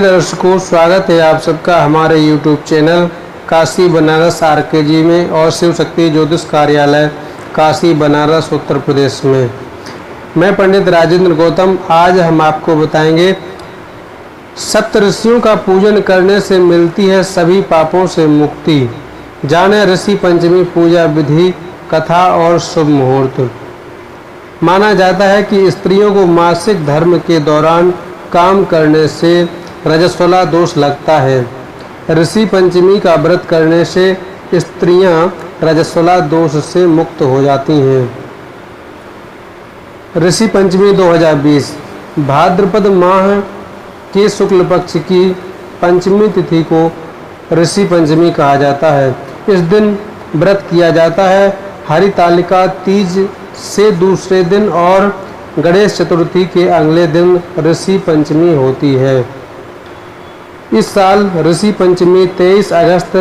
दर्शकों, स्वागत है आप सबका हमारे YouTube channel Kashi Banaras RKG में और शिव शक्ति ज्योतिष कार्यालय काशी बनारस उत्तर प्रदेश में। मैं पंडित राजेंद्र गौतम। आज हम आपको बताएंगे सप्तऋषियों का पूजन करने से मिलती है सभी पापों से मुक्ति। जाने ऋषि पंचमी पूजा विधि, कथा और शुभ मुहूर्त। माना जाता है कि स्त्रियों को मासिक धर्म के दौरान काम करने से रजस्वला दोष लगता है। ऋषि पंचमी का व्रत करने से स्त्रियां रजस्वला दोष से मुक्त हो जाती हैं। ऋषि पंचमी 2020 भाद्रपद माह के शुक्ल पक्ष की पंचमी तिथि को ऋषि पंचमी कहा जाता है। इस दिन व्रत किया जाता है। हरितालिका तीज से दूसरे दिन और गणेश चतुर्थी के अगले दिन ऋषि पंचमी होती है। इस साल ऋषि पंचमी 23 अगस्त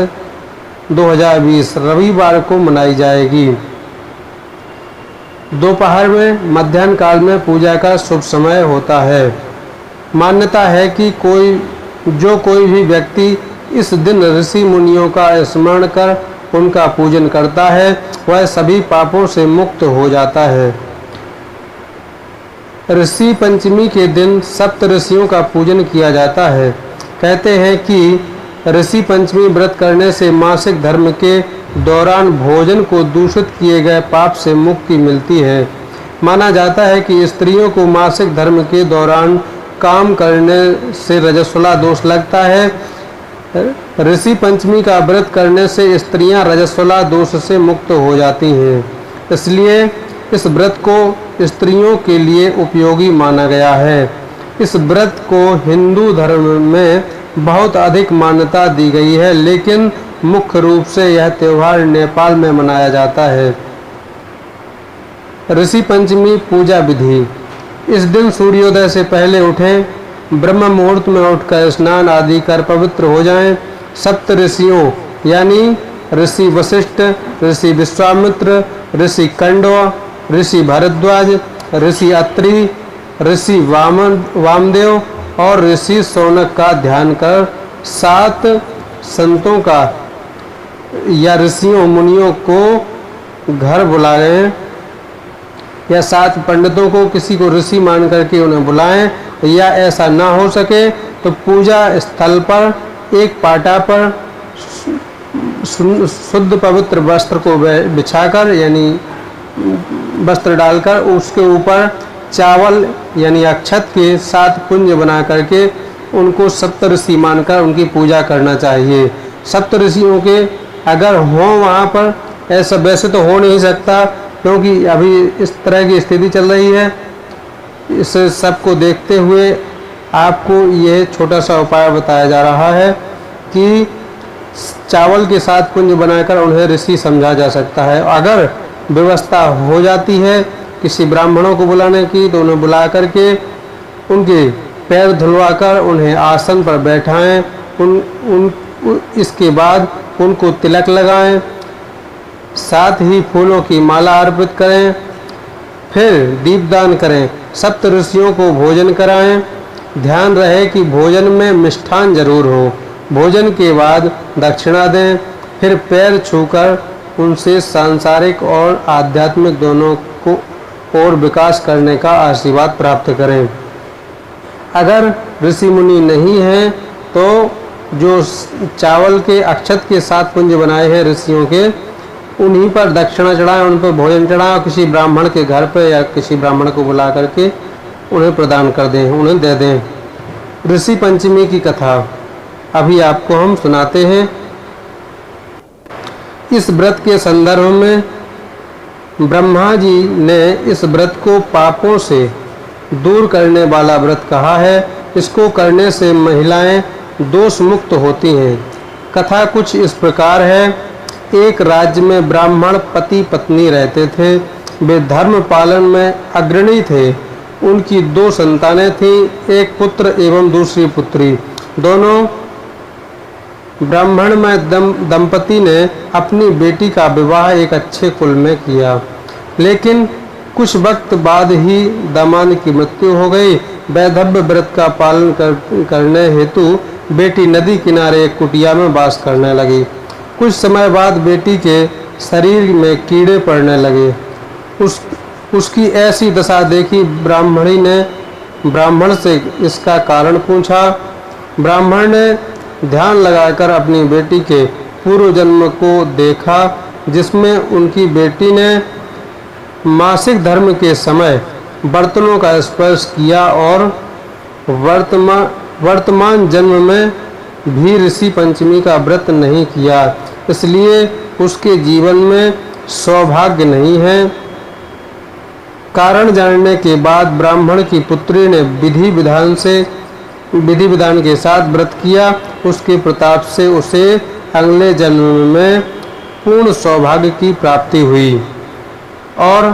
2020 रविवार को मनाई जाएगी। दोपहर में मध्याह्न काल में पूजा का शुभ समय होता है। मान्यता है कि कोई भी व्यक्ति इस दिन ऋषि मुनियों का स्मरण कर उनका पूजन करता है, वह सभी पापों से मुक्त हो जाता है। ऋषि पंचमी के दिन सप्त ऋषियों का पूजन किया जाता है। कहते हैं कि ऋषि पंचमी व्रत करने से मासिक धर्म के दौरान भोजन को दूषित किए गए पाप से मुक्ति मिलती है। माना जाता है कि स्त्रियों को मासिक धर्म के दौरान काम करने से रजस्वला दोष लगता है। ऋषि पंचमी का व्रत करने से स्त्रियां रजस्वला दोष से मुक्त हो जाती हैं। इसलिए इस व्रत को स्त्रियों के लिए उपयोगी माना गया है। इस व्रत को हिंदू धर्म में बहुत अधिक मान्यता दी गई है, लेकिन मुख्य रूप से यह त्यौहार नेपाल में मनाया जाता है। ऋषि पंचमी पूजा विधि। इस दिन सूर्योदय से पहले उठें, ब्रह्म मुहूर्त में उठकर स्नान आदि कर पवित्र हो जाएं। सप्त ऋषियों यानी ऋषि वशिष्ठ, ऋषि विश्वामित्र, ऋषि कंडवा, ऋषि भारद्वाज, ऋषि अत्रि, ऋषि वामदेव और ऋषि शौनक का ध्यान कर 7 संतों का या ऋषियों मुनियों को घर बुलाएं या 7 पंडितों को किसी को ऋषि मान करके उन्हें बुलाएं, या ऐसा ना हो सके तो पूजा स्थल पर एक पाटा पर शुद्ध पवित्र वस्त्र को बिछाकर यानी वस्त्र डालकर उसके ऊपर चावल यानी अक्षत के 7 पुंज बना करके उनको सप्तऋषि मानकर उनकी पूजा करना चाहिए। सप्तऋषियों के अगर हों वहाँ पर, ऐसा वैसे तो हो नहीं सकता क्योंकि अभी इस तरह की स्थिति चल रही है। इस सब को देखते हुए आपको यह छोटा सा उपाय बताया जा रहा है कि चावल के 7 पुंज बनाकर उन्हें ऋषि समझा जा सकता है। अगर व्यवस्था हो जाती है किसी ब्राह्मणों को बुलाने की तो उन्हें बुला करके उनके पैर धुलवाकर उन्हें आसन पर बैठाएं। इसके बाद उनको तिलक लगाएं, साथ ही फूलों की माला अर्पित करें, फिर दीपदान करें। सप्त ऋषियों को भोजन कराएं। ध्यान रहे कि भोजन में मिष्ठान जरूर हो। भोजन के बाद दक्षिणा दें, फिर पैर छूकर उनसे सांसारिक और आध्यात्मिक दोनों को और विकास करने का आशीर्वाद प्राप्त करें। अगर ऋषि मुनि नहीं हैं तो जो चावल के अक्षत के 7 पुंज बनाए हैं ऋषियों के, उन्हीं पर दक्षिणा चढ़ाएं, उन पर भोजन चढ़ाएं, किसी ब्राह्मण के घर पर या किसी ब्राह्मण को बुला करके उन्हें प्रदान कर दें, उन्हें दे दें। ऋषि पंचमी की कथा अभी आपको हम सुनाते हैं। इस व्रत के संदर्भ में ब्रह्मा जी ने इस व्रत को पापों से दूर करने वाला व्रत कहा है। इसको करने से महिलाएं दोष मुक्त होती हैं। कथा कुछ इस प्रकार है। एक राज्य में ब्राह्मण पति पत्नी रहते थे। वे धर्म पालन में अग्रणी थे। उनकी 2 संतानें थीं, एक पुत्र एवं दूसरी पुत्री। दोनों ब्राह्मण में दंपति ने अपनी बेटी का विवाह एक अच्छे कुल में किया, लेकिन कुछ वक्त बाद ही दामाद की मृत्यु हो गई। वैधव्य व्रत का पालन करने हेतु बेटी नदी किनारे एक कुटिया में वास करने लगी। कुछ समय बाद बेटी के शरीर में कीड़े पड़ने लगे। उसकी ऐसी दशा देखी ब्राह्मणी ने ब्राह्मण से इसका कारण पूछा। ब्राह्मण ने ध्यान लगाकर अपनी बेटी के पूर्व जन्म को देखा, जिसमें उनकी बेटी ने मासिक धर्म के समय बर्तनों का स्पर्श किया और वर्तमान जन्म में भी ऋषि पंचमी का व्रत नहीं किया, इसलिए उसके जीवन में सौभाग्य नहीं है। कारण जानने के बाद ब्राह्मण की पुत्री ने विधि विधान के साथ व्रत किया। उसके प्रताप से उसे अगले जन्म में पूर्ण सौभाग्य की प्राप्ति हुई। और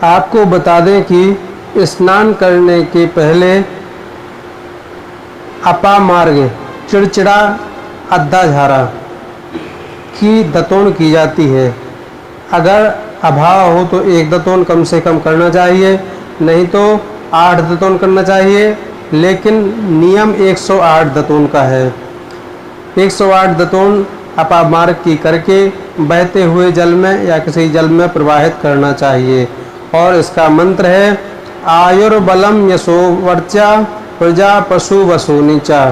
आपको बता दें कि स्नान करने के पहले अपामार्ग चिड़चिड़ा अद्धा झारा की दतोन की जाती है। अगर अभाव हो तो 1 दतोन कम से कम करना चाहिए, नहीं तो 8 दतोन करना चाहिए, लेकिन नियम 108 दतोन का है। 108 दतोन अपामार्ग की करके बहते हुए जल में या किसी जल में प्रवाहित करना चाहिए। और इसका मंत्र है आयुर्बलम यशो वर्चा प्रजा पशु वसूनिचा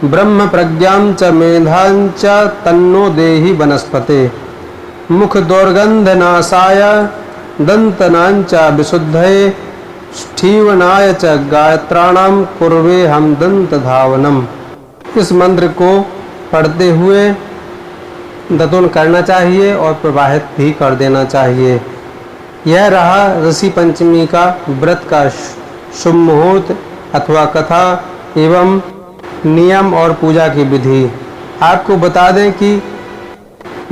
ब्रह्म प्रज्ञां च मेधां च तन्नो देहि वनस्पते मुख दुर्गंधनाशाय दंतनांच विशुद्धये स्थीवनाय च गायत्राणाम कुर्वे हम दंत धावनम। इस मंत्र को पढ़ते हुए दतोन करना चाहिए और प्रवाहित भी कर देना चाहिए। यह रहा ऋषि पंचमी का व्रत का शुभ मुहूर्त अथवा कथा एवं नियम और पूजा की विधि। आपको बता दें कि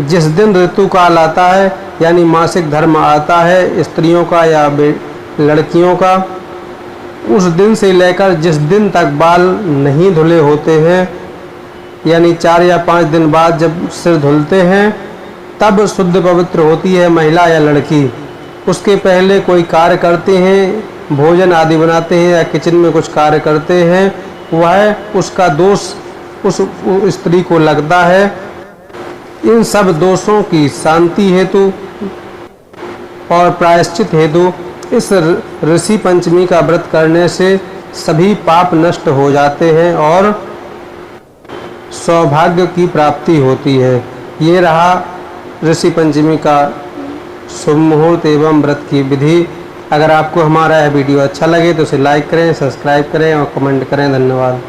जिस दिन ऋतु काल आता है यानी मासिक धर्म आता है स्त्रियों का या लड़कियों का, उस दिन से लेकर जिस दिन तक बाल नहीं धुले होते हैं यानी 4 या 5 दिन बाद जब सिर धुलते हैं तब शुद्ध पवित्र होती है महिला या लड़की। उसके पहले कोई कार्य करते हैं, भोजन आदि बनाते हैं या किचन में कुछ कार्य करते हैं, वह उसका दोष उस स्त्री को लगता है। इन सब दोषों की शांति हेतु और प्रायश्चित हेतु इस ऋषि पंचमी का व्रत करने से सभी पाप नष्ट हो जाते हैं और सौभाग्य की प्राप्ति होती है। ये रहा ऋषि पंचमी का शुभ मुहूर्त एवं व्रत की विधि। अगर आपको हमारा यह वीडियो अच्छा लगे तो इसे लाइक करें, सब्सक्राइब करें और कमेंट करें। धन्यवाद।